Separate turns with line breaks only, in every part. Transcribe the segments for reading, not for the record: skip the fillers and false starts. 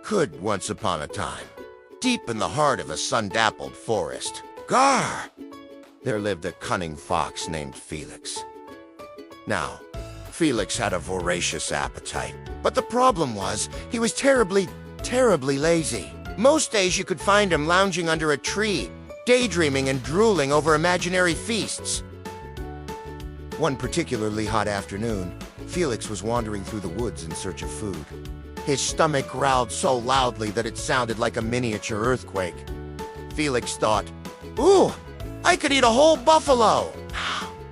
could once upon a time, deep in the heart of a sun-dappled forest, Gar, there lived a cunning fox named Felix. Now, Felix had a voracious appetite, but the problem was he was terribly lazy. Most days you could find him lounging under a tree, daydreaming and drooling over imaginary feasts. One particularly hot afternoon, Felix was wandering through the woods in search of food. His stomach growled so loudly that it sounded like a miniature earthquake. Felix thought, "Ooh, I could eat a whole buffalo."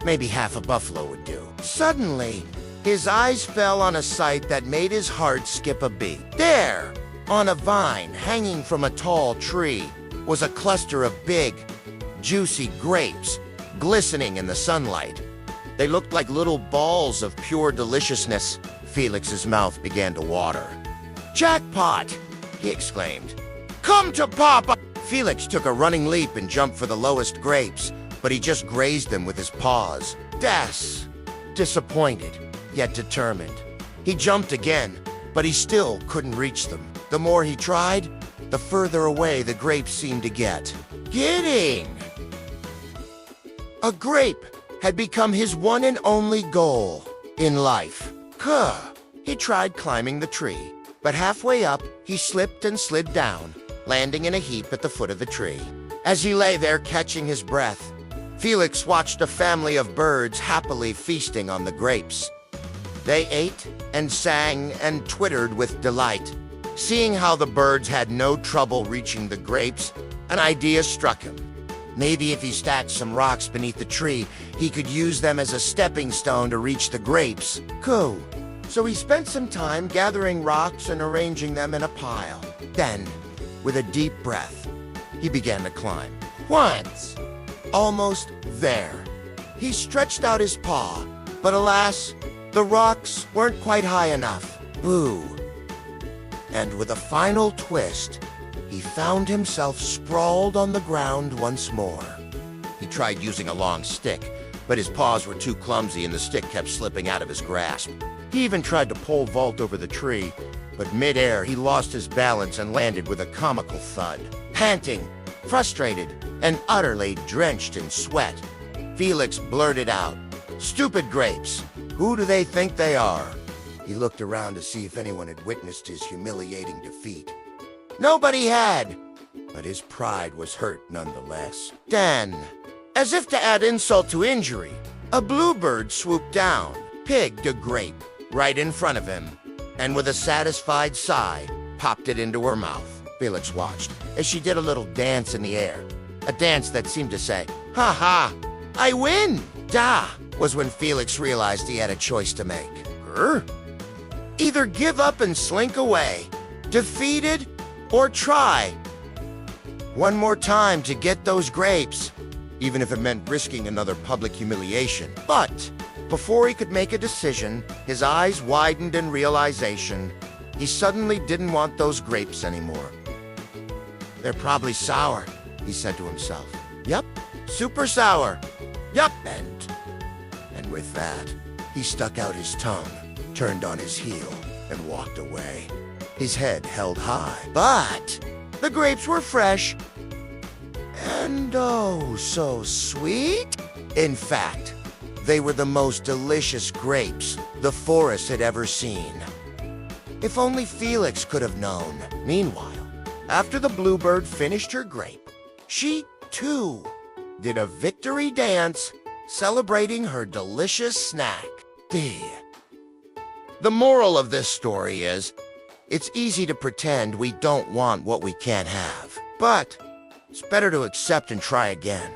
Maybe half a buffalo would do. Suddenly, his eyes fell on a sight that made his heart skip a beat. There, on a vine hanging from a tall tree, was a cluster of big, juicy grapes, glistening in the sunlight. They looked like little balls of pure deliciousness. Felix's mouth began to water. "Jackpot!" he exclaimed. "Come to Papa!" Felix took a running leap and jumped for the lowest grapes, but he just grazed them with his paws. Disappointed, yet determined. He jumped again, but he still couldn't reach them. The more he tried, the further away the grapes seemed to get. A grape had become his one and only goal in life. He tried climbing the tree, but halfway up, he slipped and slid down, landing in a heap at the foot of the tree. As he lay there catching his breath, Felix watched a family of birds happily feasting on the grapes. They ate and sang and twittered with delight. Seeing how the birds had no trouble reaching the grapes, an idea struck him. Maybe if he stacked some rocks beneath the tree, he could use them as a stepping stone to reach the grapes. So he spent some time gathering rocks and arranging them in a pile. Then, with a deep breath, he began to climb. Once, almost there, he stretched out his paw, but alas, the rocks weren't quite high enough. Boo! And with a final twist, he found himself sprawled on the ground once more. He tried using a long stick, but his paws were too clumsy and the stick kept slipping out of his grasp. He even tried to pole vault over the tree, but mid-air he lost his balance and landed with a comical thud. Panting, frustrated, and utterly drenched in sweat, Felix blurted out, "Stupid grapes! Who do they think they are?" He looked around to see if anyone had witnessed his humiliating defeat. Nobody had, but his pride was hurt nonetheless. Then, as if to add insult to injury, a bluebird swooped down, picked a grape right in front of him, and with a satisfied sigh, popped it into her mouth. Felix watched as she did a little dance in the air, a dance that seemed to say, "Ha ha, I win!" Was when Felix realized he had a choice to make. Either give up and slink away, defeated, or try one more time to get those grapes, even if it meant risking another public humiliation. But before he could make a decision, his eyes widened in realization. He suddenly didn't want those grapes anymore. "They're probably sour," he said to himself. "Yup, super sour. Yup." And with that, he stuck out his tongue, turned on his heel, and walked away. His head held high, but the grapes were fresh and oh so sweet. In fact, they were the most delicious grapes the forest had ever seen. If only Felix could have known. Meanwhile, after the bluebird finished her grape, she, too, did a victory dance, celebrating her delicious snack. The moral of this story is, it's easy to pretend we don't want what we can't have, but it's better to accept and try again.